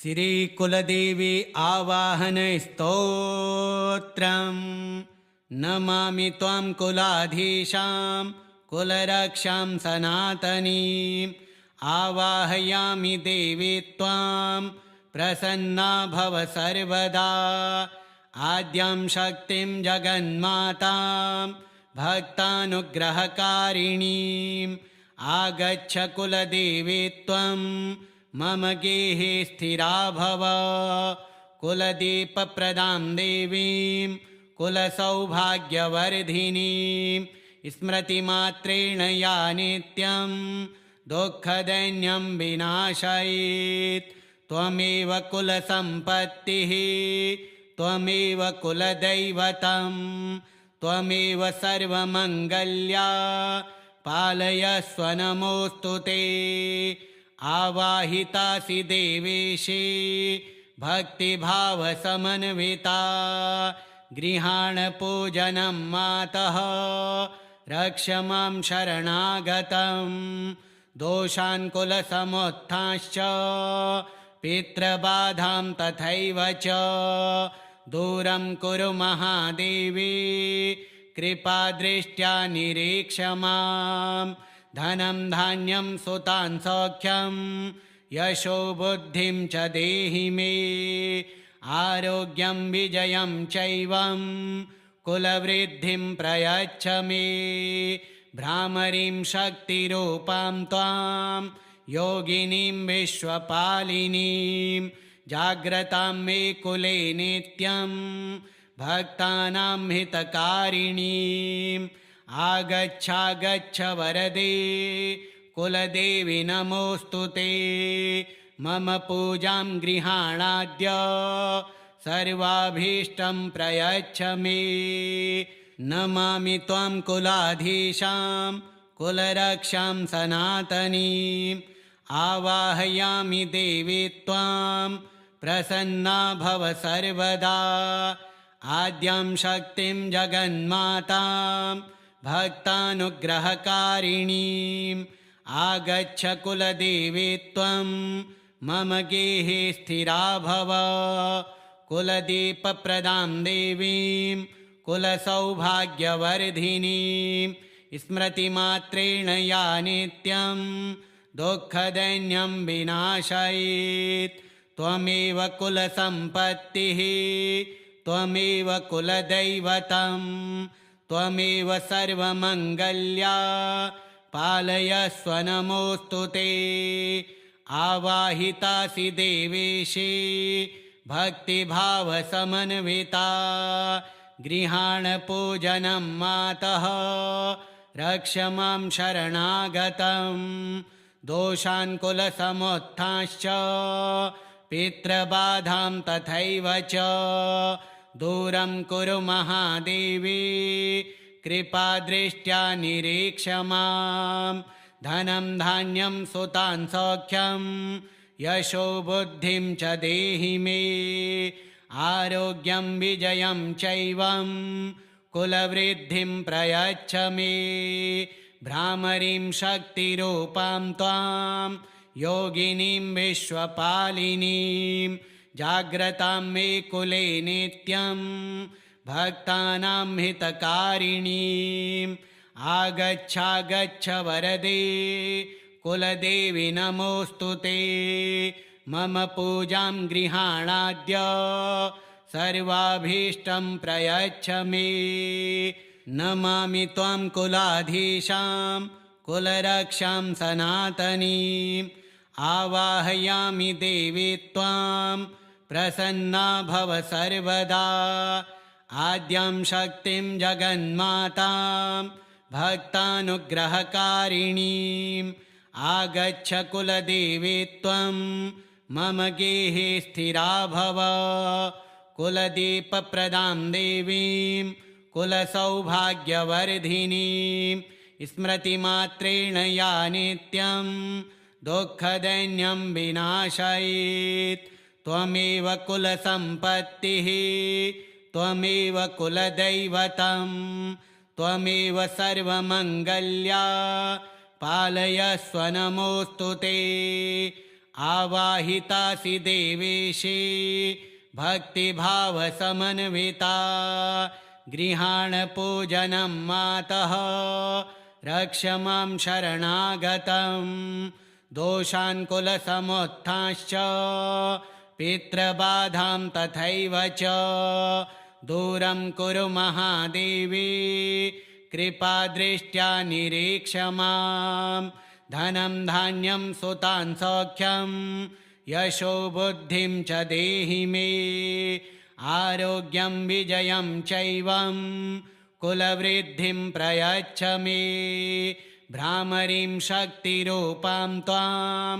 श्रीकुलदेवी आवाहनस्तोत्रं नमामि त्वां कुलाधीशां कुलरक्षां सनातनीम् आवाहयामि देवी त्वां प्रसन्ना भव सर्वदा आद्यां शक्तिं जगन्मातां भक्तानुग्रहकारिणीम् आगच्छ कुलदेवी त्वं मम गेहे स्थिरा भव कुलदीपप्रदां देवीं कुलसौभाग्यवर्धिनीं स्मृतिमात्रेण या नित्यं दुःखदैन्यं विनाशयेत् त्वमेव कुलसम्पत्तिः त्वमेव कुलदैवतं त्वमेव सर्वमङ्गल्या पालयस्व नमोऽस्तु ते आवाहितासि देवेशे भक्तिभावसमन्विता गृहाण पूजनं मातः रक्ष मां शरणागतं दोषान् कुलसमुत्थांश्च पितृबाधां तथैव च दूरं कुरु महादेवी कृपादृष्ट्या निरीक्ष मां धनं धान्यं सुतान् सौख्यं यशो बुद्धिं च देहि मे आरोग्यं विजयं चैवं कुलवृद्धिं प्रयच्छ मे भ्रामरीं शक्तिरूपां त्वां योगिनीं विश्वपालिनीं जाग्रतां मे कुले नित्यं भक्तानां हितकारिणीम् आगच्छागच्छ वरदे कुलदेवी नमोऽस्तु ते मम पूजां गृहाणाद्य सर्वाभीष्टं प्रयच्छ मे नमामि त्वां कुलाधीशां कुलरक्षां सनातनीम् आवाहयामि देवी त्वां प्रसन्ना भव सर्वदा आद्यां शक्तिं जगन्मातां भक्तानुग्रहकारिणीम् आगच्छ कुलदेवी त्वं मम गेहे स्थिरा भव कुलदीपप्रदां देवीं कुलसौभाग्यवर्धिनीं स्मृतिमात्रेण या नित्यं दुःखदैन्यं विनाशयेत् त्वमेव कुलसम्पत्तिः त्वमेव कुलदैवतं त्वमेव सर्वमङ्गल्या पालयस्व नमोऽस्तु ते आवाहितासि देवेशे भक्तिभावसमन्विता गृहाण पूजनं मातः रक्ष मां शरणागतं दोषान् कुलसमुत्थांश्च पितृबाधां तथैव च दूरं कुरु महादेवी कृपादृष्ट्या निरीक्ष मां धनं धान्यं सुतान् सौख्यं यशो बुद्धिं च देहि मे आरोग्यं विजयं चैवं कुलवृद्धिं प्रयच्छ मे भ्रामरीं शक्तिरूपां त्वां योगिनीं विश्वपालिनीं जाग्रतां मे कुले नित्यं भक्तानां हितकारिणीम् आगच्छागच्छ वरदे कुलदेवी नमोऽस्तु ते मम पूजां गृहाणाद्य सर्वाभीष्टं प्रयच्छ मे नमामि त्वां कुलाधीशां कुलरक्षां सनातनीम् आवाहयामि देवी त्वां प्रसन्ना भव सर्वदा आद्यां शक्तिं जगन्मातां भक्तानुग्रहकारिणीम् आगच्छ कुलदेवी त्वं मम गेहे स्थिरा भव कुलदीपप्रदां देवीं कुलसौभाग्यवर्धिनीं स्मृतिमात्रेण या नित्यं दुःखदैन्यं विनाशयेत् त्वमेव कुलसम्पत्तिः त्वमेव कुलदैवतं त्वमेव सर्वमङ्गल्या पालयस्व नमोऽस्तु ते आवाहितासि देवेशे भक्तिभावसमन्विता गृहाण पूजनं मातः रक्ष मां शरणागतं दोषान् कुलसमुत्थांश्च पितृबाधां तथैव च दूरं कुरु महादेवी कृपादृष्ट्या निरीक्ष मां धनं धान्यं सुतान् सौख्यं यशो बुद्धिं च देहि मे आरोग्यं विजयं चैवं कुलवृद्धिं प्रयच्छ मे भ्रामरीं शक्तिरूपां त्वां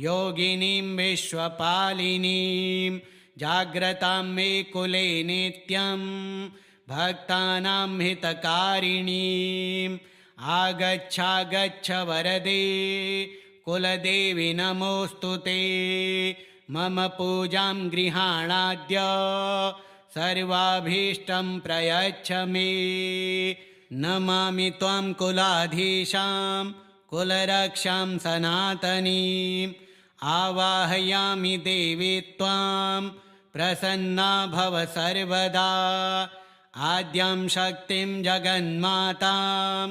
योगिनीं विश्वपालिनीं जाग्रतां मे कुले नित्यं भक्तानां हितकारिणीम् आगच्छागच्छ वरदे कुलदेवी नमोऽस्तु ते मम पूजां गृहाणाद्य सर्वाभीष्टं प्रयच्छ मे नमामि त्वां कुलाधीशां कुलरक्षां सनातनीम् आवाहयामि देवी त्वां प्रसन्ना भव सर्वदा आद्यां शक्तिं जगन्मातां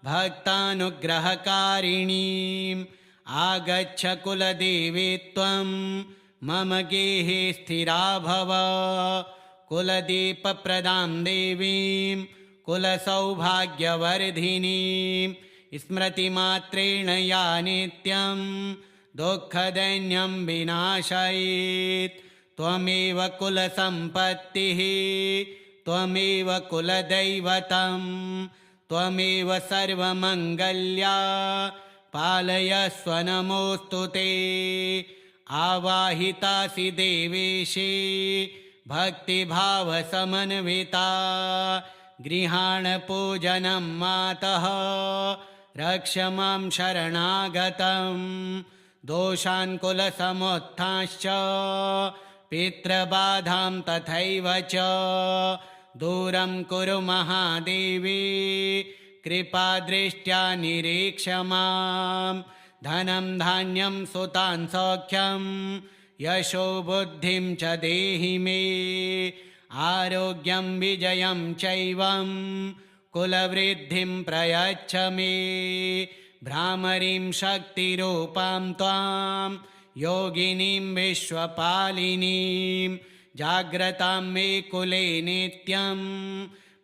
भक्तानुग्रहकारिणीम् आगच्छ कुलदेवी त्वं मम गेहे स्थिरा भव कुलदीपप्रदां देवीं कुलसौभाग्यवर्धिनीं स्मृतिमात्रेण या नित्यं दुःखदैन्यं विनाशयेत् त्वमेव कुलसम्पत्तिः त्वमेव कुलदैवतं त्वमेव सर्वमङ्गल्या पालयस्व नमोऽस्तु ते आवाहितासि देवेशे भक्तिभावसमन्विता गृहाण पूजनं मातः रक्ष मां शरणागतं दोषान् कुलसमुत्थांश्च पितृबाधां तथैव च दूरं कुरु महादेवी कृपादृष्ट्या निरीक्ष मां धनं धान्यं सुतान् सौख्यं यशो बुद्धिं च देहि मे आरोग्यं विजयं चैवं कुलवृद्धिं प्रयच्छ मे भ्रामरीं शक्तिरूपां त्वां योगिनीं विश्वपालिनीं जाग्रतां मे कुले नित्यं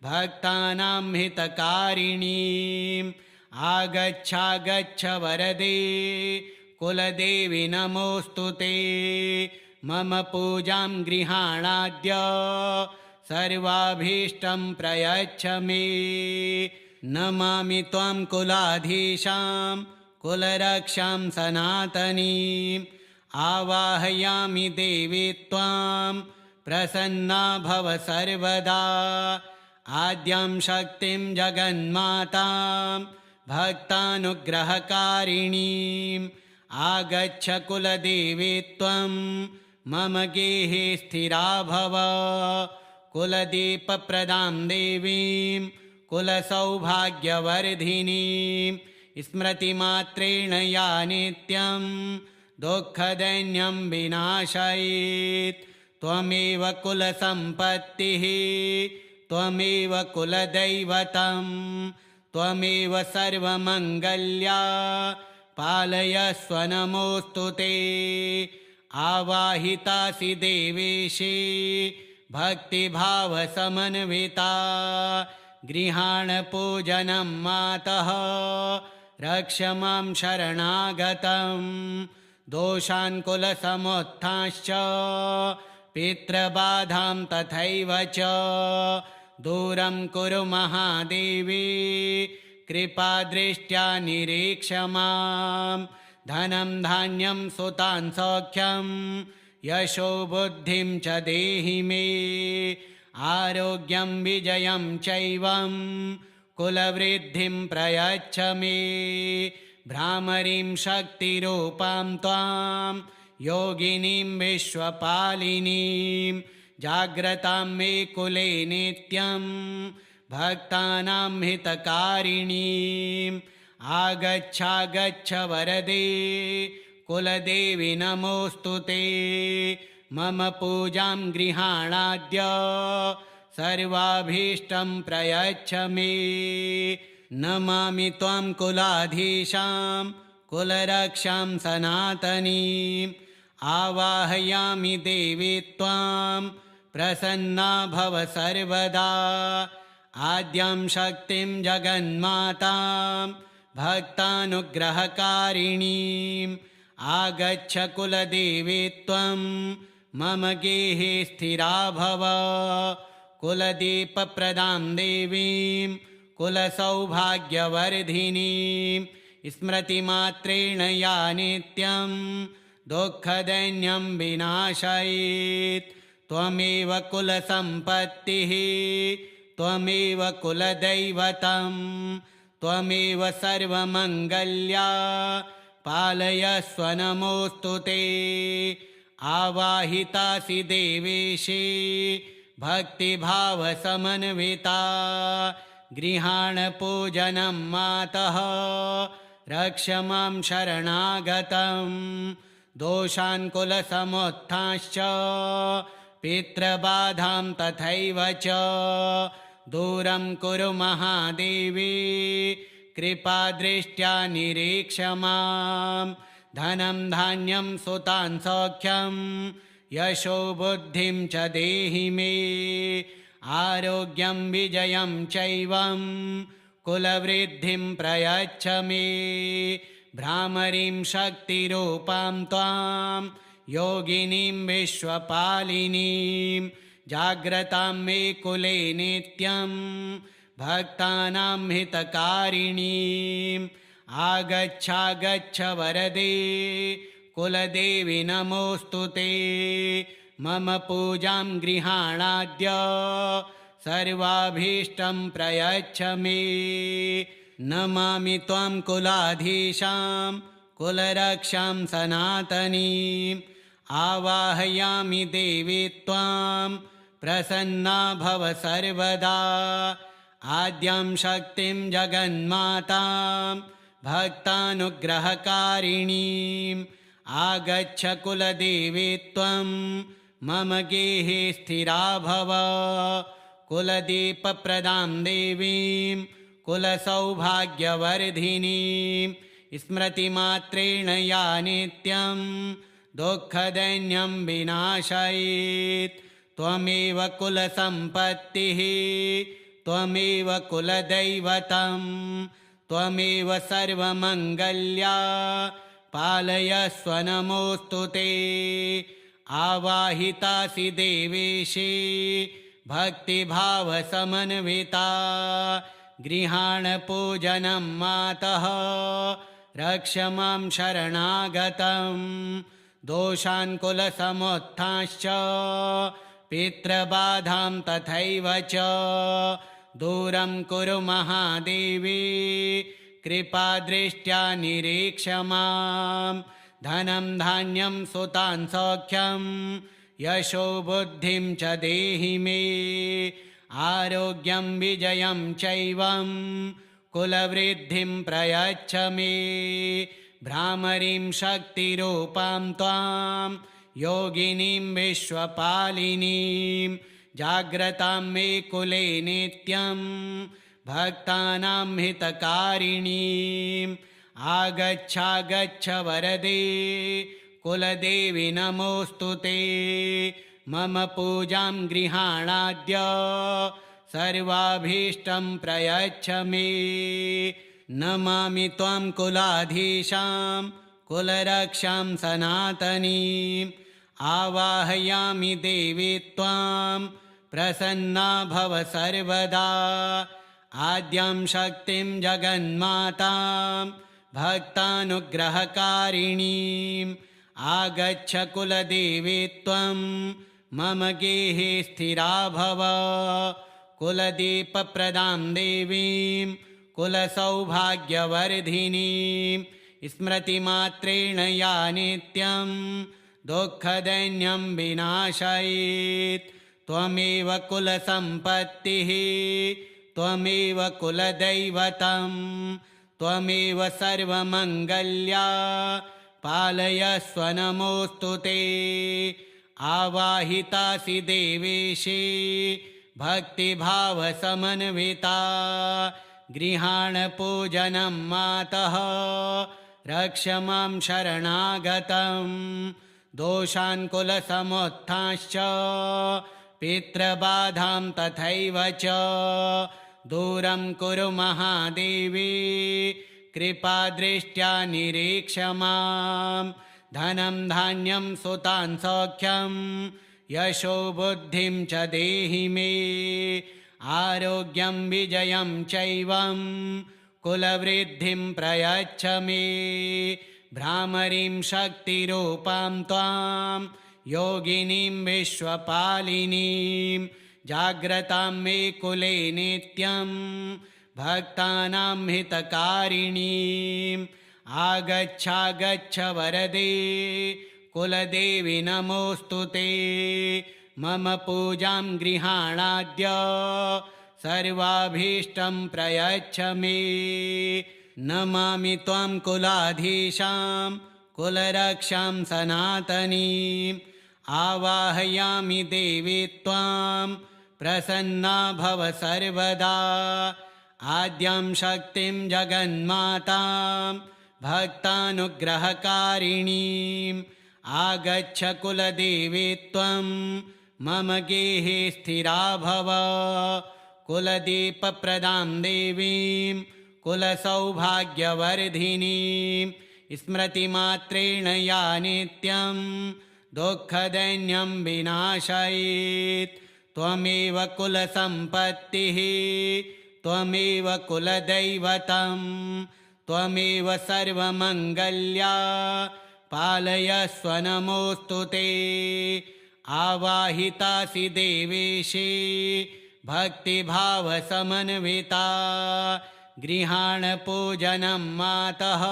भक्तानां हितकारिणीम् आगच्छागच्छ वरदे कुलदेवी नमोऽस्तु ते मम पूजां गृहाणाद्य सर्वाभीष्टं प्रयच्छ मे नमामि त्वां कुलाधीशां कुलरक्षां सनातनीम् आवाहयामि देवी त्वां प्रसन्ना भव सर्वदा आद्यां शक्तिं जगन्मातां भक्तानुग्रहकारिणीम् आगच्छ कुलदेवी त्वं मम गेहे स्थिरा भव कुलदीपप्रदां देवीं कुलसौभाग्यवर्धिनीं स्मृतिमात्रेण या नित्यं दुःखदैन्यं विनाशयेत् त्वमेव कुलसम्पत्तिः त्वमेव कुलदैवतं त्वमेव सर्वमङ्गल्या पालयस्व नमोऽस्तु ते आवाहितासि देवेशे भक्तिभावसमन्विता गृहाण पूजनं मातः रक्ष मां शरणागतं दोषान् कुलसमुत्थांश्च पितृबाधां तथैव च दूरं कुरु महादेवी कृपादृष्ट्या निरीक्ष मां धनं धान्यं सुतान् सौख्यं यशो बुद्धिं च देहि मे आरोग्यं विजयं चैवं कुलवृद्धिं प्रयच्छ मे भ्रामरीं शक्तिरूपां त्वां योगिनीं विश्वपालिनीं जाग्रतां मे कुले नित्यं भक्तानां हितकारिणीम् आगच्छागच्छ वरदे कुलदेवी नमोऽस्तु ते। मम पूजां गृहाणाद्य सर्वाभीष्टं प्रयच्छ मे। नमामि त्वां कुलाधीशां कुलरक्षां सनातनीम्। आवाहयामि देवी त्वां प्रसन्ना भव सर्वदा। आद्यां शक्तिं जगन्मातां भक्तानुग्रहकारिणीम्। आगच्छ कुलदेवी त्वं मम गेहे स्थिरा भव। कुलदीपप्रदां देवीं कुलसौभाग्यवर्धिनीं। स्मृतिमात्रेण या नित्यं दुःखदैन्यं विनाशयेत्। त्वमेव कुलसम्पत्तिः त्वमेव कुलदैवतं। त्वमेव सर्वमङ्गल्या पालयस्व नमोऽस्तु ते। आवाहितासि देवेशे भक्तिभावसमन्विता। गृहाण पूजनं मातः रक्ष मां शरणागतं। दोषान् कुलसमुत्थांश्च पितृबाधां तथैव च दूरं कुरु महादेवी। कृपादृष्ट्या निरीक्ष मां। धनं धान्यं सुतान् सौख्यं यशो बुद्धिं च देहि मे। आरोग्यं विजयं चैवं कुलवृद्धिं प्रयच्छ मे। भ्रामरीं शक्तिरूपां त्वां योगिनीं विश्वपालिनीं। जाग्रतां मे कुले नित्यं भक्तानां हितकारिणीम्। आगच्छागच्छ वरदे कुलदेवी नमोऽस्तु ते। मम पूजां गृहाणाद्य सर्वाभीष्टं प्रयच्छ मे। नमामि त्वां कुलाधीशां कुलरक्षां सनातनीम्। आवाहयामि देवी त्वां प्रसन्ना भव सर्वदा। आद्यां शक्तिं जगन्मातां भक्तानुग्रहकारिणीम्। आगच्छ कुलदेवी त्वं मम गेहे स्थिरा भव। कुलदीपप्रदां देवीं कुलसौभाग्यवर्धिनीं। स्मृतिमात्रेण या नित्यं दुःखदैन्यं विनाशयेत्। त्वमेव कुलसम्पत्तिः त्वमेव कुलदैवतं। त्वमेव सर्वमङ्गल्या पालयस्व नमोऽस्तु ते। आवाहितासि देवेशे भक्तिभावसमन्विता। गृहाण पूजनं मातः रक्ष मां शरणागतं। दोषान् कुलसमुत्थांश्च पितृबाधां तथैव च दूरं कुरु महादेवी। कृपादृष्ट्या निरीक्ष मां। धनं धान्यं सुतान् सौख्यं यशो बुद्धिं च देहि मे। आरोग्यं विजयं चैवं कुलवृद्धिं प्रयच्छ मे। भ्रामरीं शक्तिरूपां त्वां योगिनीं विश्वपालिनीं। जाग्रतां मे कुले नित्यं भक्तानां हितकारिणीम्। आगच्छागच्छ वरदे कुलदेवी नमोऽस्तु ते। मम पूजां गृहाणाद्य सर्वाभीष्टं प्रयच्छ मे। नमामि त्वां कुलाधीशां कुलरक्षां सनातनीम्। आवाहयामि देवी त्वां प्रसन्ना भव सर्वदा। आद्यां शक्तिं जगन्मातां भक्तानुग्रहकारिणीम्। आगच्छ कुलदेवी त्वं मम गेहे स्थिरा भव। कुलदीपप्रदां देवीं कुलसौभाग्यवर्धिनीं। स्मृतिमात्रेण या नित्यं दुःखदैन्यं विनाशयेत्। त्वमेव कुलसम्पत्तिः त्वमेव कुलदैवतं। त्वमेव सर्वमङ्गल्या पालयस्व नमोऽस्तु ते। आवाहितासि देवेशे भक्तिभावसमन्विता गृहाण पूजनं मातः रक्ष मां शरणागतं। दोषान् कुलसमुत्थांश्च पितृबाधां तथैव च दूरं कुरु महादेवी कृपादृष्ट्या निरीक्ष मां। धनं धान्यं सुतान् सौख्यं यशो बुद्धिं च देहि मे। आरोग्यं विजयं चैवं कुलवृद्धिं प्रयच्छ मे। भ्रामरीं शक्तिरूपां त्वां योगिनीं विश्वपालिनीं जाग्रतां मे कुले नित्यं भक्तानां हितकारिणीम्। आगच्छागच्छ वरदे कुलदेवी नमोऽस्तु ते। मम पूजां गृहाणाद्य सर्वाभीष्टं प्रयच्छ मे। नमामि त्वां कुलाधीशां कुलरक्षां सनातनीम्। आवाहयामि देवी त्वां प्रसन्ना भव सर्वदा। आद्यां शक्तिं जगन्मातां भक्तानुग्रहकारिणीम्। आगच्छ कुलदेवी त्वं मम गेहे स्थिरा भव। कुलदीपप्रदां देवीं कुलसौभाग्यवर्धिनीं स्मृतिमात्रेण या नित्यं दुःखदैन्यं विनाशयेत्। त्वमेव कुलसम्पत्तिः त्वमेव कुलदैवतं त्वमेव सर्वमङ्गल्या पालयस्व नमोऽस्तु ते। आवाहितासि देवेशे भक्तिभावसमन्विता गृहाण पूजनं मातः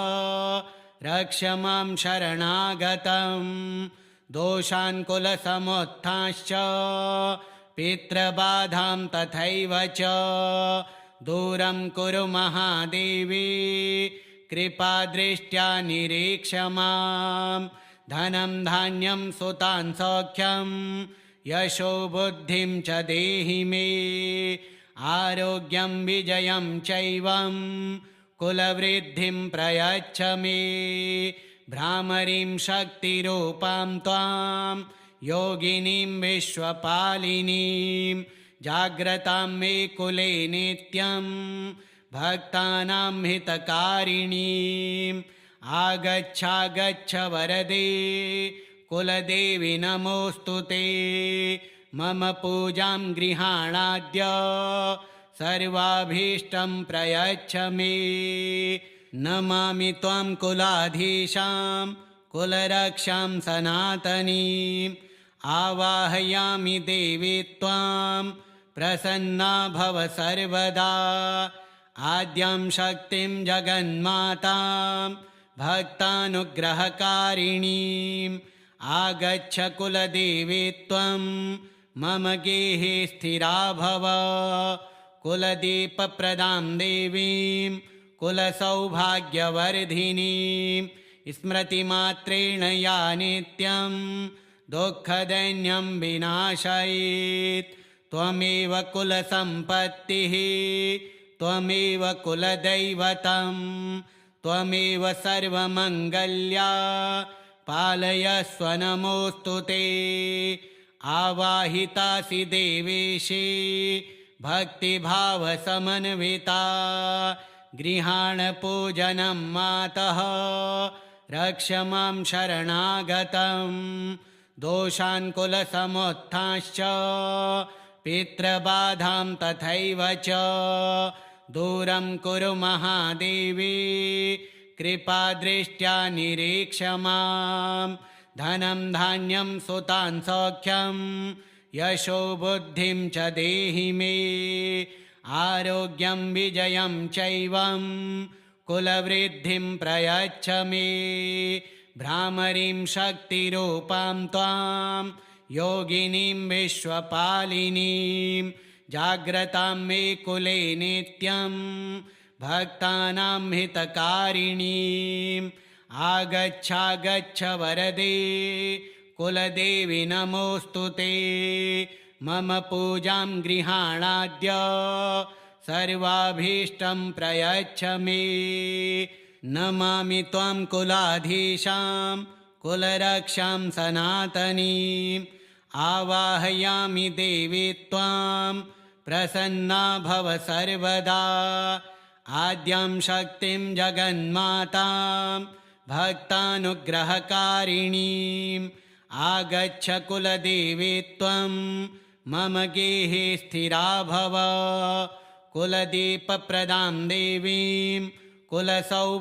रक्ष मां शरणागतं। दोषान् कुलसमुत्थांश्च पितृबाधां तथैव च दूरं कुरु महादेवी कृपादृष्ट्या निरीक्ष मां। धनं धान्यं सुतान् सौख्यं यशो बुद्धिं च देहि मे। आरोग्यं विजयं चैवं कुलवृद्धिं प्रयच्छ मे। भ्रामरीं शक्तिरूपां त्वां योगिनीं विश्वपालिनीं जाग्रतां मे कुले नित्यं भक्तानां हितकारिणीम्। आगच्छागच्छ वरदे कुलदेवी नमोऽस्तु ते। मम पूजां गृहाणाद्य सर्वाभीष्टं प्रयच्छ मे। नमामि त्वां कुलाधीशां कुलरक्षां सनातनीम्। आवाहयामि देवी त्वां प्रसन्ना भव सर्वदा। आद्यां शक्तिं जगन्मातां भक्तानुग्रहकारिणीम्। आगच्छ कुलदेवी त्वं मम गेहे स्थिरा भव। कुलदीपप्रदां देवीं कुलसौभाग्यवर्धिनीं स्मृतिमात्रेण या नित्यं दुःखदैन्यं विनाशयेत्। त्वमेव कुलसम्पत्तिः त्वमेव कुलदैवतं त्वमेव सर्वमङ्गल्या पालयस्व नमोऽस्तु ते। आवाहितासि देवेशे भक्तिभावसमन्विता गृहाण पूजनं मातः रक्ष मां शरणागतं। दोषान् कुलसमुत्थांश्च पितृबाधां तथैव च दूरं कुरु महादेवी कृपादृष्ट्या निरीक्ष मां। धनं धान्यं सुतान् सौख्यं यशो बुद्धिं च देहि मे। आरोग्यं विजयं चैवं कुलवृद्धिं प्रयच्छ मे। भ्रामरीं शक्तिरूपां त्वां योगिनीं विश्वपालिनीं जाग्रतां मे कुले नित्यं भक्तानां हितकारिणीम्। आगच्छागच्छ वरदे कुलदेवी नमोऽस्तु ते मम पूजां गृहाणाद्य सर्वाभीष्टं प्रयच्छ मे नमामि त्वां कुलाधीशां कुलरक्षां सनातनीम् आवाहयामि देवी त्वां प्रसन्ना भव सर्वदा आद्यां शक्तिं जगन्मातां भक्तानुग्रहकारिणीम् आगच्छ कुलदेवी त्वं मम गेहे स्थिरा भव कुलदीपप्रदां देवीं कुलसौभाग्यवर्धिनीं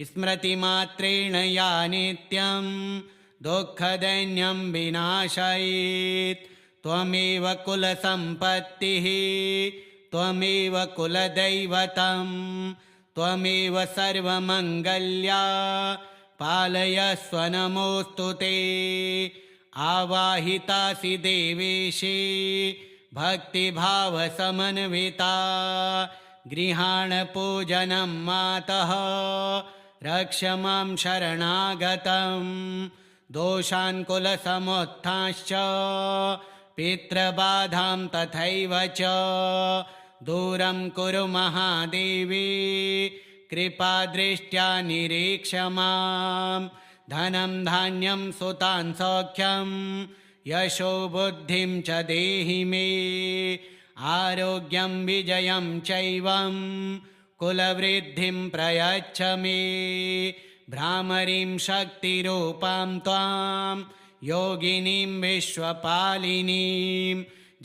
स्मृतिमात्रेण या नित्यं दुःखदैन्यं विनाशयेत् त्वमेव कुलसम्पत्तिः त्वमेव कुलदैवतं त्वमेव सर्वमङ्गल्या पालयस्व नमोऽस्तु ते आवाहितासि देवेशे भक्तिभावसमन्विता गृहाण पूजनं मातः रक्ष मां शरणागतं दोषान् कुलसमुत्थांश्च पितृबाधां तथैव च दूरं कुरु महादेवी कृपादृष्ट्या निरीक्ष मां धनं धान्यं सुतान् सौख्यं यशो बुद्धिं च देहि मे आरोग्यं विजयं चैवं कुलवृद्धिं प्रयच्छ मे भ्रामरीं शक्तिरूपां त्वां योगिनीं विश्वपालिनीं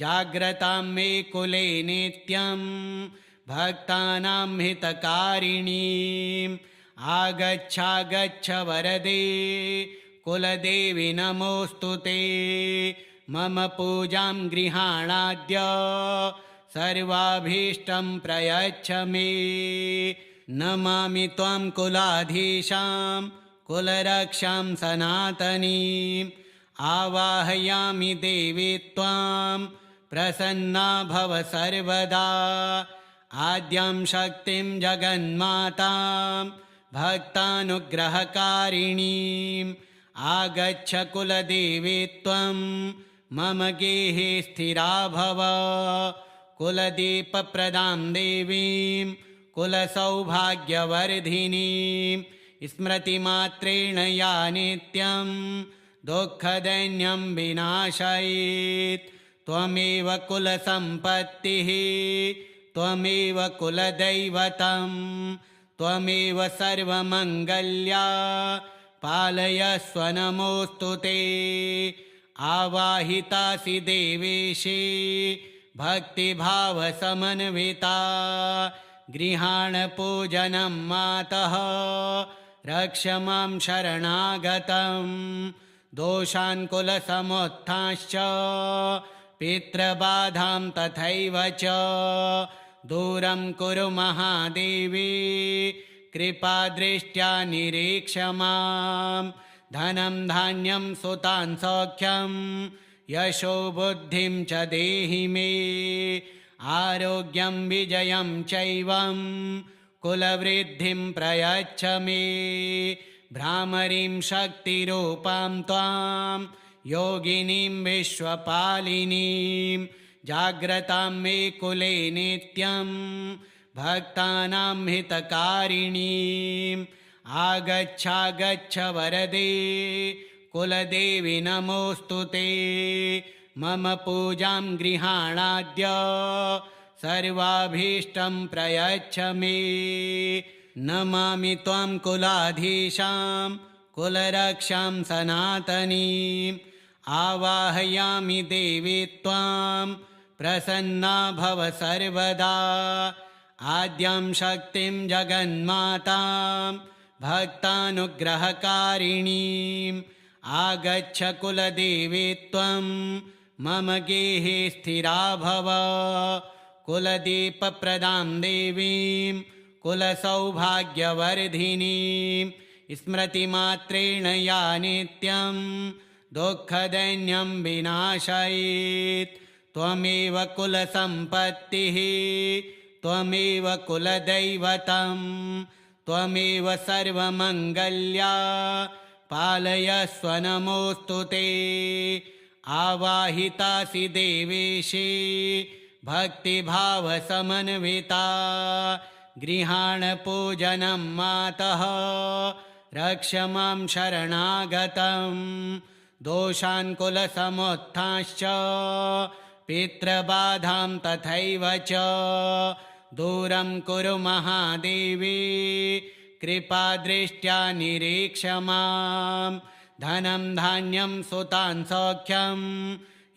जाग्रतां मे कुले नित्यं भक्तानां हितकारिणीम् आगच्छागच्छ वरदे कुलदेवी नमोऽस्तु ते मम पूजां गृहाणाद्य सर्वाभीष्टं प्रयच्छ मे नमामि त्वां कुलाधीशां कुलरक्षां सनातनीम् आवाहयामि देवी त्वां प्रसन्ना भव सर्वदा आद्यां शक्तिं जगन्मातां भक्तानुग्रहकारिणीम् आगच्छ कुलदेवी त्वं मम गेहे स्थिरा भव कुलदीपप्रदां देवीं कुलसौभाग्यवर्धिनीं स्मृतिमात्रेण या नित्यं दुःखदैन्यं विनाशयेत् त्वमेव कुलसम्पत्तिः त्वमेव कुलदैवतं त्वमेव सर्वमङ्गल्या पालयस्व नमोऽस्तु ते आवाहितासि देवेशे भक्तिभावसमन्विता गृहाण पूजनं मातः रक्ष मां शरणागतं दोषान् कुलसमुत्थांश्च पितृबाधां तथैव च दूरं कुरु महादेवी कृपादृष्ट्या निरीक्ष मां धनं धान्यं सुतान् सौख्यं यशो बुद्धिं च देहि मे आरोग्यं विजयं चैवं कुलवृद्धिं प्रयच्छ मे भ्रामरीं शक्तिरूपां त्वां योगिनीं विश्वपालिनीं जाग्रतां मे कुले नित्यं भक्तानां हितकारिणीम् आगच्छागच्छ वरदे कुलदेवी नमोऽस्तु ते मम पूजां गृहाणाद्य सर्वाभीष्टं प्रयच्छ मे नमामि त्वां कुलाधीशां कुलरक्षां सनातनीम् आवाहयामि देवी त्वां प्रसन्ना भव सर्वदा आद्यां शक्तिं जगन्मातां भक्तानुग्रहकारिणीम् आगच्छ कुलदेवी त्वं मम गेहे स्थिरा भव कुलदीपप्रदां देवीं कुलसौभाग्यवर्धिनीं स्मृतिमात्रेण या नित्यं दुःखदैन्यं विनाशयेत् त्वमेव कुलसम्पत्तिः त्वमेव कुलदैवतं त्वमेव सर्वमङ्गल्या पालयस्व नमोऽस्तु ते आवाहितासि देवेशे भक्तिभावसमन्विता गृहाण पूजनं मातः रक्ष मां शरणागतं दोषान् कुलसमुत्थांश्च पितृबाधां तथैव च दूरं कुरु महादेवी कृपादृष्ट्या निरीक्ष मां धनं धान्यं सुतान् सौख्यं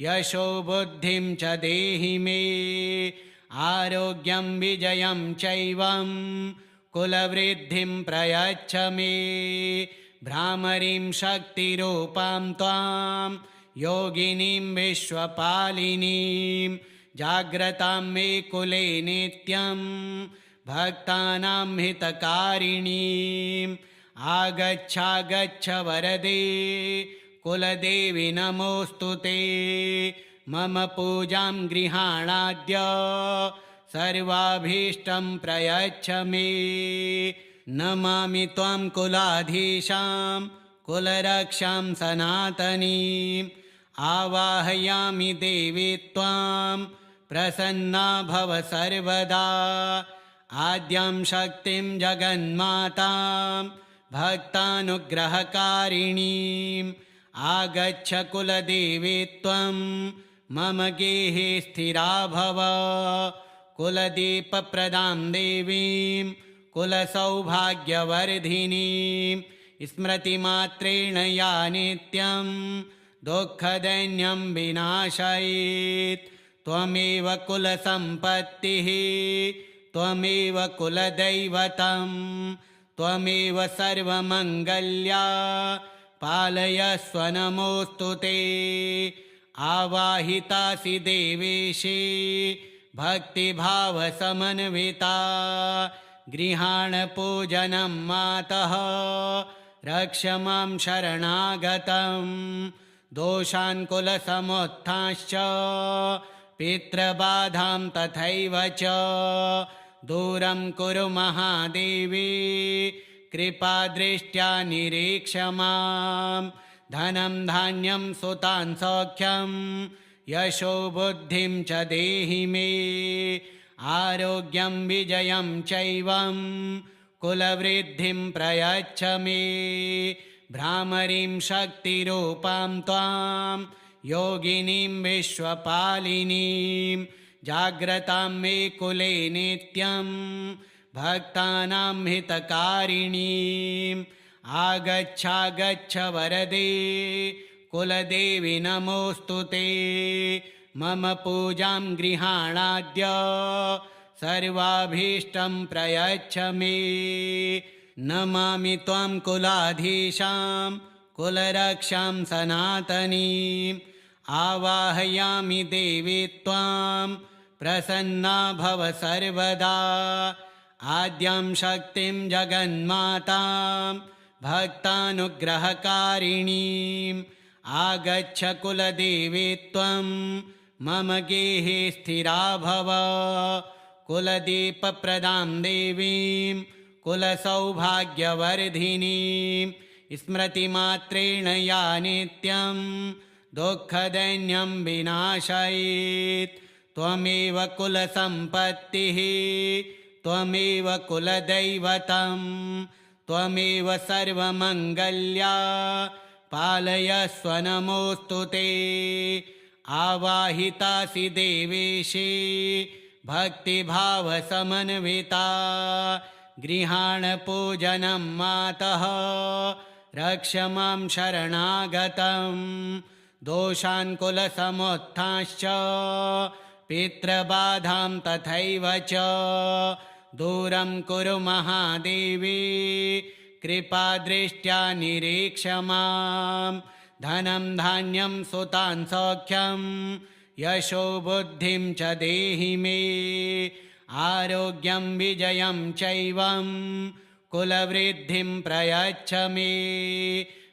यशो बुद्धिं च देहि मे आरोग्यं विजयं चैवं कुलवृद्धिं प्रयच्छ मे भ्रामरीं शक्तिरूपां त्वां योगिनीं विश्वपालिनीं जाग्रतां मे कुले नित्यं भक्तानां हितकारिणीम् आगच्छागच्छ वरदे कुलदेवी नमोऽस्तु ते मम पूजां गृहाणाद्य सर्वाभीष्टं प्रयच्छ मे नमामि त्वां कुलाधीशां कुलरक्षां सनातनीम् आवाहयामि देवी त्वां प्रसन्ना भव सर्वदा आद्यां शक्तिं जगन्मातां भक्तानुग्रहकारिणीम् आगच्छ कुलदेवी त्वं मम गेहे स्थिरा भव कुलदीपप्रदां देवीं कुलसौभाग्यवर्धिनीं स्मृतिमात्रेण या नित्यं दुःखदैन्यं विनाशयेत् त्वमेव कुलसम्पत्तिः त्वमेव कुलदैवतं त्वमेव सर्वमङ्गल्या पालयस्व नमोऽस्तु ते आवाहितासि देवेशे भक्तिभावसमन्विता गृहाण पूजनं मातः रक्ष मां शरणागतं दोषान् कुलसमुत्थांश्च पितृबाधां तथैव च दूरं कुरु महादेवी कृपादृष्ट्या निरीक्ष मां धनं धान्यं सुतान् सौख्यं यशो बुद्धिं च देहि मे आरोग्यं विजयं चैवं कुलवृद्धिं प्रयच्छ मे भ्रामरीं शक्तिरूपां त्वां योगिनीं विश्वपालिनीं जाग्रतां मे कुले नित्यं भक्तानां हितकारिणीम् आगच्छागच्छ वरदे कुलदेवी नमोऽस्तु ते मम पूजां गृहाणाद्य सर्वाभीष्टं प्रयच्छ मे नमामि त्वां कुलाधीशां कुलरक्षां सनातनीम् आवाहयामि देवी त्वां प्रसन्ना भव सर्वदा आद्यां शक्तिं जगन्मातां भक्तानुग्रहकारिणीम् आगच्छ कुलदेवी त्वं मम गेहे स्थिरा भव कुलदीपप्रदां देवीं कुलसौभाग्यवर्धिनीं स्मृतिमात्रेण या नित्यं दुःखदैन्यं विनाशयेत् त्वमेव कुलसम्पत्तिः त्वमेव कुलदैवतं त्वमेव सर्वमङ्गल्या पालयस्व नमोऽस्तु ते आवाहितासि देवेशे भक्तिभावसमन्विता गृहाण पूजनं मातः रक्ष मां शरणागतं दोषान् कुलसमुत्थांश्च पितृबाधां तथैव च दूरं कुरु महादेवी कृपादृष्ट्या निरीक्ष मां धनं धान्यं सुतान् सौख्यं यशो बुद्धिं च देहि मे आरोग्यं विजयं चैवं कुलवृद्धिं प्रयच्छ मे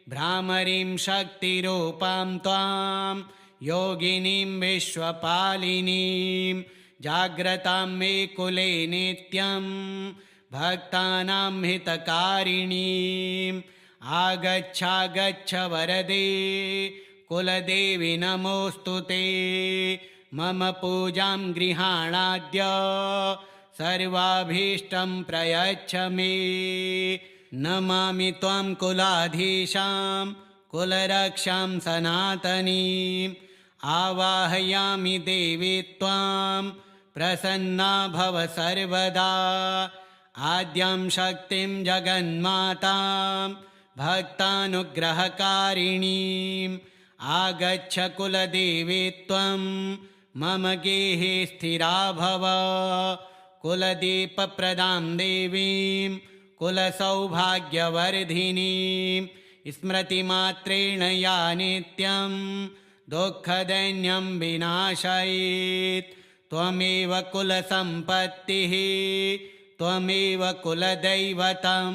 भ्रामरीं शक्तिरूपां त्वां योगिनीं विश्वपालिनीं जाग्रतां मे कुले नित्यं भक्तानां हितकारिणीम् आगच्छागच्छ वरदे कुलदेवी नमोऽस्तु ते मम पूजां गृहाणाद्य सर्वाभीष्टं प्रयच्छ मे नमामि त्वां कुलाधीशां कुलरक्षां सनातनीम् आवाहयामि देवी त्वां प्रसन्ना भव सर्वदा आद्यां शक्तिं जगन्मातां भक्तानुग्रहकारिणीम् आगच्छ कुलदेवी त्वं मम गेहे स्थिरा भव कुलदीपप्रदां देवीं कुलसौभाग्यवर्धिनीं स्मृतिमात्रेण या नित्यं दुःखदैन्यं विनाशयेत् त्वमेव कुलसम्पत्तिः त्वमेव कुलदैवतं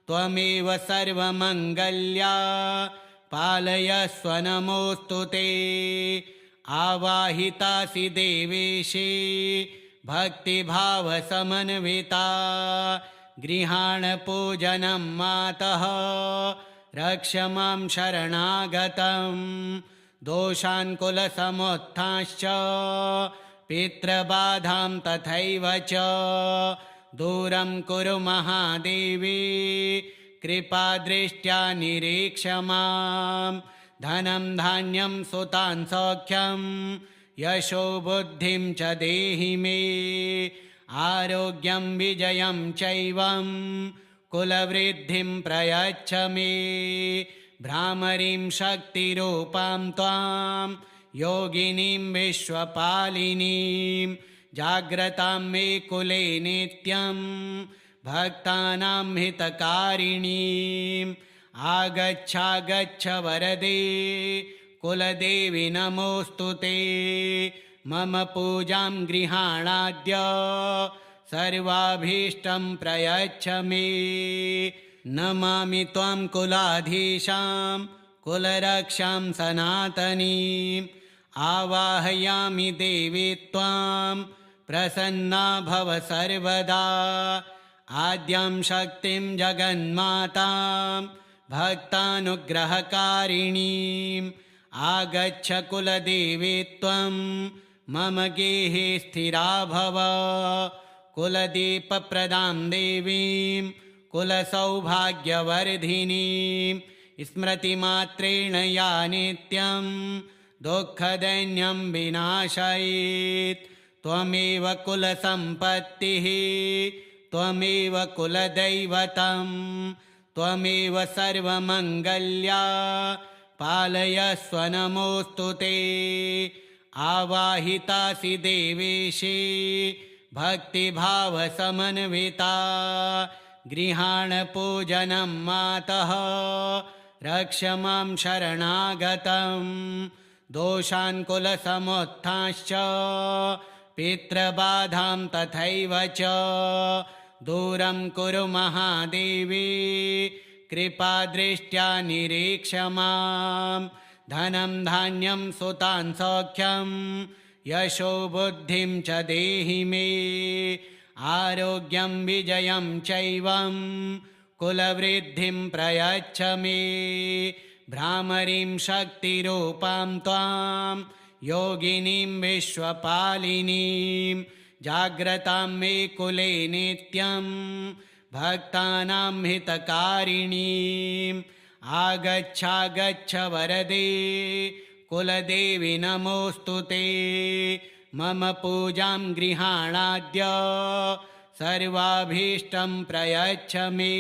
त्वमेव सर्वमङ्गल्या पालयस्व नमोऽस्तु ते आवाहितासि देवेशे भक्तिभावसमन्विता गृहाणपूजनं मातः रक्ष मां शरणागतं दोषान् कुलसमुत्थांश्च पितृबाधां तथैव च दूरं कुरु महादेवी कृपादृष्ट्या निरीक्ष मां धनं धान्यं सुतान् सौख्यं यशो बुद्धिं च देहि मे आरोग्यं विजयं चैवं कुलवृद्धिं प्रयच्छ मे भ्रामरीं शक्तिरूपां त्वां योगिनीं विश्वपालिनीं जाग्रतां मे कुले नित्यं भक्तानां हितकारिणीम् आगच्छागच्छ वरदे कुलदेवी नमोऽस्तु ते मम पूजां गृहाणाद्य सर्वाभीष्टं प्रयच्छ मे नमामि त्वां कुलाधीशां कुलरक्षां सनातनीम् आवाहयामि देवी त्वां प्रसन्ना भव सर्वदा आद्यां शक्तिं जगन्मातां भक्तानुग्रहकारिणीम् आगच्छ कुलदेवी त्वं मम गेहे स्थिरा भव कुलदीपप्रदां देवीं कुलसौभाग्यवर्धिनीं स्मृतिमात्रेण या नित्यं दुःखदैन्यं विनाशयेत् त्वमेव कुलसम्पत्तिः त्वमेव कुलदैवतं त्वमेव सर्वमङ्गल्या पालयस्व नमोऽस्तु ते आवाहितासि देवेशे भक्तिभावसमन्विता गृहाणपूजनं मातः रक्ष मां शरणागतं दोषान् कुलसमुत्थांश्च पितृबाधां तथैव च दूरं कुरु महादेवी कृपादृष्ट्या निरीक्ष मां धनं धान्यं सुतान् सौख्यं यशो बुद्धिं च देहि मे आरोग्यं विजयं चैवं कुलवृद्धिं प्रयच्छ मे भ्रामरीं शक्तिरूपां त्वां योगिनीं विश्वपालिनीं जाग्रतां मे कुले नित्यं भक्तानां हितकारिणीम् आगच्छागच्छ वरदे कुलदेवी नमोऽस्तु ते मम पूजां गृहाणाद्य सर्वाभीष्टं प्रयच्छ मे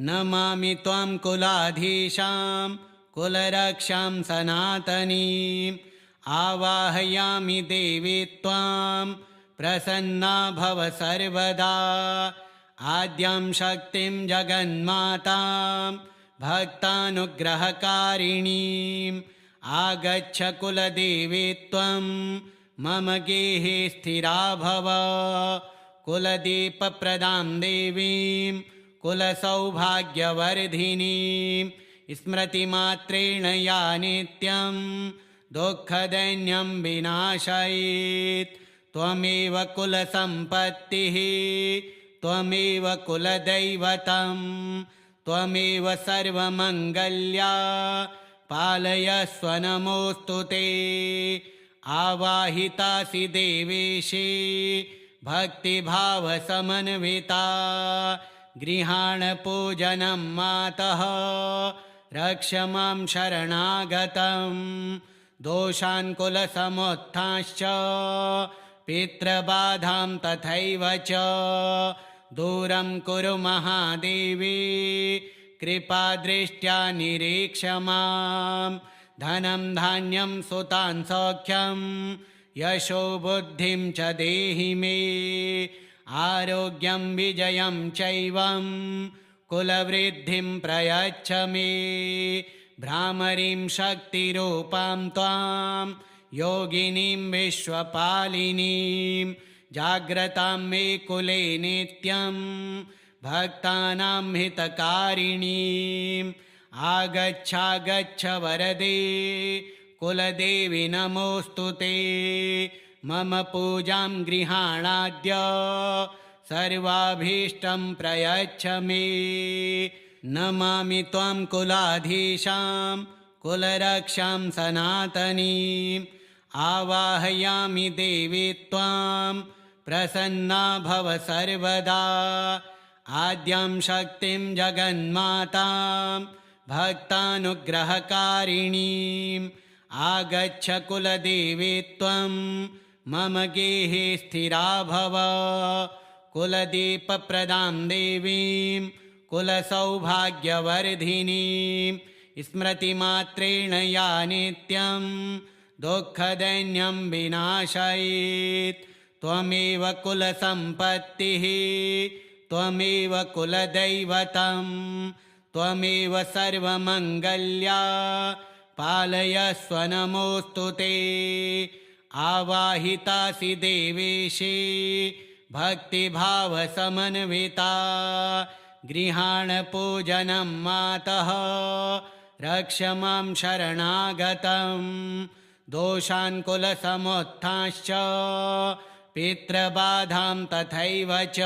नमामि त्वां कुलाधीशां कुलरक्षां सनातनीम् आवाहयामि देवी त्वां प्रसन्ना भव सर्वदा आद्यां शक्तिं जगन्मातां भक्तानुग्रहकारिणीम् आगच्छ कुलदेवी त्वं मम गेहे स्थिरा भव कुलदीपप्रदां देवीं कुलसौभाग्यवर्धिनीं स्मृतिमात्रेण या नित्यं दुःखदैन्यं विनाशयेत् त्वमेव कुलसम्पत्तिः त्वमेव कुलदैवतं त्वमेव सर्वमङ्गल्या पालयस्व नमोऽस्तु ते आवाहितासि देवेशे भक्तिभावसमन्विता गृहाण पूजनं मातः रक्ष मां शरणागतं दोषान् कुलसमुत्थांश्च पितृबाधां तथैव च दूरं कुरु महादेवी कृपादृष्ट्या निरीक्ष मां धनं धान्यं सुतान् सौख्यं यशो बुद्धिं च देहि मे आरोग्यं विजयं चैवं कुलवृद्धिं प्रयच्छ मे भ्रामरीं शक्तिरूपां त्वां योगिनीं विश्वपालिनीं जाग्रतां मे कुले नित्यं भक्तानां हितकारिणीम् आगच्छागच्छ वरदे कुलदेवी नमोऽस्तु ते मम पूजां गृहाणाद्य सर्वाभीष्टं प्रयच्छ मे नमामि त्वां कुलाधीशां कुलरक्षां सनातनीम् आवाहयामि देवी त्वां प्रसन्ना भव सर्वदा आद्यां शक्तिं जगन्मातां भक्तानुग्रहकारिणीम् आगच्छ कुलदेवी त्वं मम गेहे स्थिरा भव कुलदीपप्रदां देवीं कुलसौभाग्यवर्धिनीं स्मृतिमात्रेण या नित्यं दुःखदैन्यं विनाशयेत् त्वमेव कुलसम्पत्तिः त्वमेव कुलदैवतं त्वमेव सर्वमङ्गल्या पालयस्व नमोऽस्तु ते आवाहितासि देवेशे भक्तिभावसमन्विता गृहाण पूजनं मातः रक्ष मां शरणागतं दोषान् कुलसमुत्थांश्च पितृबाधां तथैव च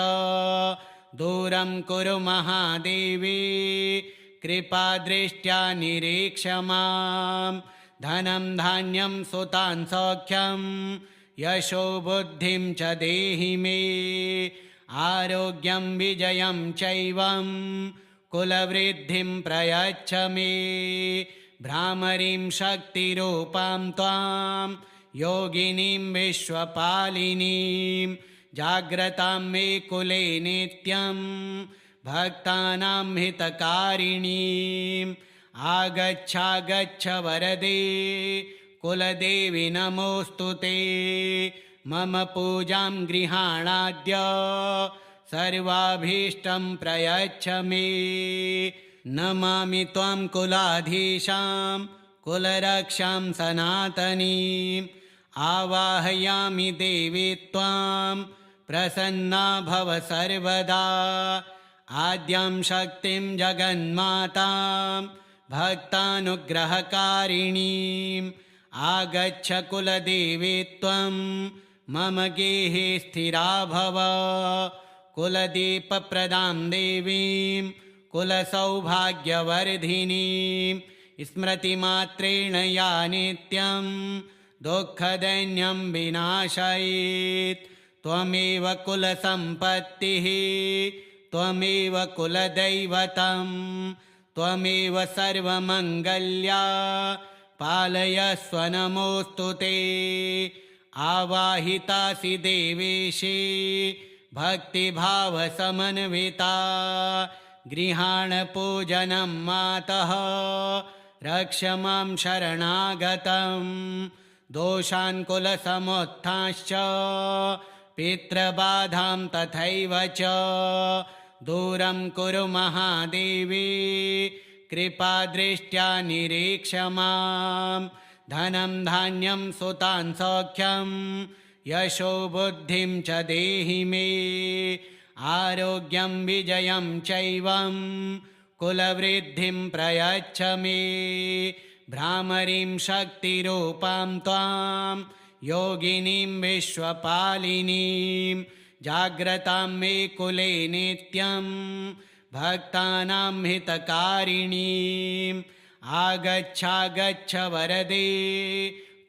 दूरं कुरु महादेवी कृपादृष्ट्या निरीक्ष मां धनं धान्यं सुतान् सौख्यं यशो बुद्धिं च देहि मे आरोग्यं विजयं चैवं कुलवृद्धिं प्रयच्छ मे भ्रामरीं शक्तिरूपां त्वां योगिनीं विश्वपालिनीं जाग्रतां मे कुले नित्यं भक्तानां हितकारिणीम् आगच्छागच्छ वरदे कुलदेवी नमोऽस्तु ते मम पूजां गृहाणाद्य सर्वाभीष्टं प्रयच्छ मे नमामि त्वां कुलाधीशां कुलरक्षां सनातनीम् आवाहयामि देवी त्वां प्रसन्ना भव सर्वदा आद्यां शक्तिं जगन्मातां भक्तानुग्रहकारिणीम् आगच्छ कुलदेवी त्वं मम गेहे स्थिरा भव कुलदीपप्रदां देवीं कुलसौभाग्यवर्धिनीं स्मृतिमात्रेण या नित्यं दुःखदैन्यं विनाशयेत् त्वमेव कुलसम्पत्तिः त्वमेव कुलदैवतं त्वमेव सर्वमङ्गल्या पालयस्व नमोऽस्तु ते आवाहितासि देवेशे भक्तिभावसमन्विता गृहाण पूजनं मातः रक्ष मां शरणागतं दोषान् कुलसमुत्थांश्च पितृबाधां तथैव च दूरं कुरु महादेवी कृपादृष्ट्या निरीक्ष मां धनं धान्यं सुतान् सौख्यं यशो बुद्धिं च देहि मे आरोग्यं विजयं चैवं कुलवृद्धिं प्रयच्छ मे भ्रामरीं शक्तिरूपां त्वां योगिनीं विश्वपालिनीं जाग्रतां मे कुले नित्यं भक्तानां हितकारिणीम् आगच्छागच्छ वरदे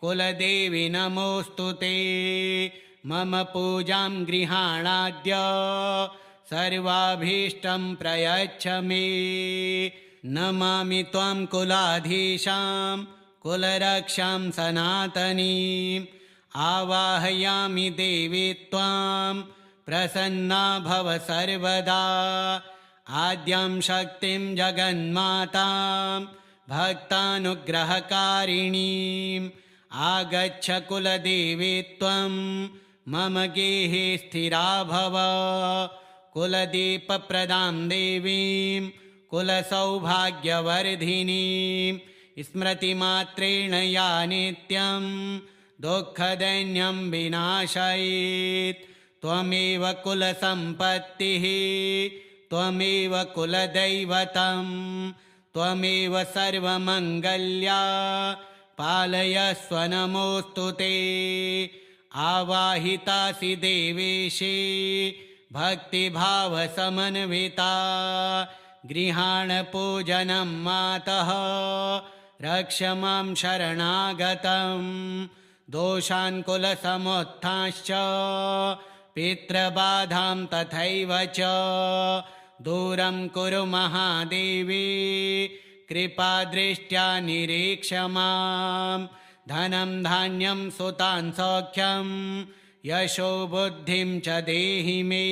कुलदेवी नमोऽस्तु ते मम पूजां गृहाणाद्य सर्वाभीष्टं प्रयच्छ मे नमामि त्वां कुलाधीशां कुलरक्षां सनातनीम् आवाहयामि देवी त्वां प्रसन्ना भव सर्वदा आद्यां शक्तिं जगन्मातां भक्तानुग्रहकारिणीम् आगच्छ कुलदेवी त्वं मम गेहे स्थिरा भव कुलदीपप्रदां देवीं कुलसौभाग्यवर्धिनीं स्मृतिमात्रेण या नित्यं दुःखदैन्यं विनाशयेत् त्वमेव कुलसम्पत्तिः त्वमेव कुलदैवतं त्वमेव सर्वमङ्गल्या पालयस्व नमोऽस्तु ते आवाहितासि देवेशे भक्तिभावसमन्विता गृहाणपूजनं मातः रक्ष मां शरणागतं दोषान् कुलसमुत्थांश्च पितृबाधां तथैव च दूरं कुरु महादेवी कृपादृष्ट्या निरीक्ष मां धनं धान्यं सुतान् सौख्यं यशो बुद्धिं च देहि मे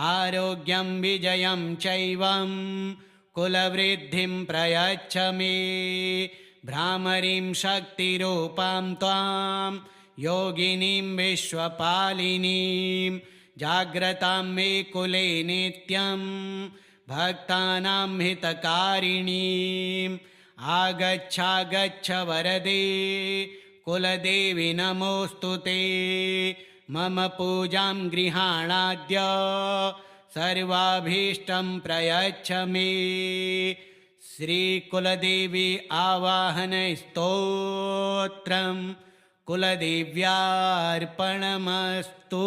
आरोग्यं विजयं चैवं कुलवृद्धिं प्रयच्छ मे भ्रामरीं शक्तिरूपां त्वां योगिनीं विश्वपालिनीं जाग्रतां मे कुले नित्यं भक्तानां हितकारिणीम् आगच्छागच्छ वरदे कुलदेवी नमोऽस्तु ते मम पूजां गृहाणाद्य सर्वाभीष्टं प्रयच्छ मे श्रीकुलदेवी आवाहन स्तोत्रम् कुलदेव्यार्पणमस्तु।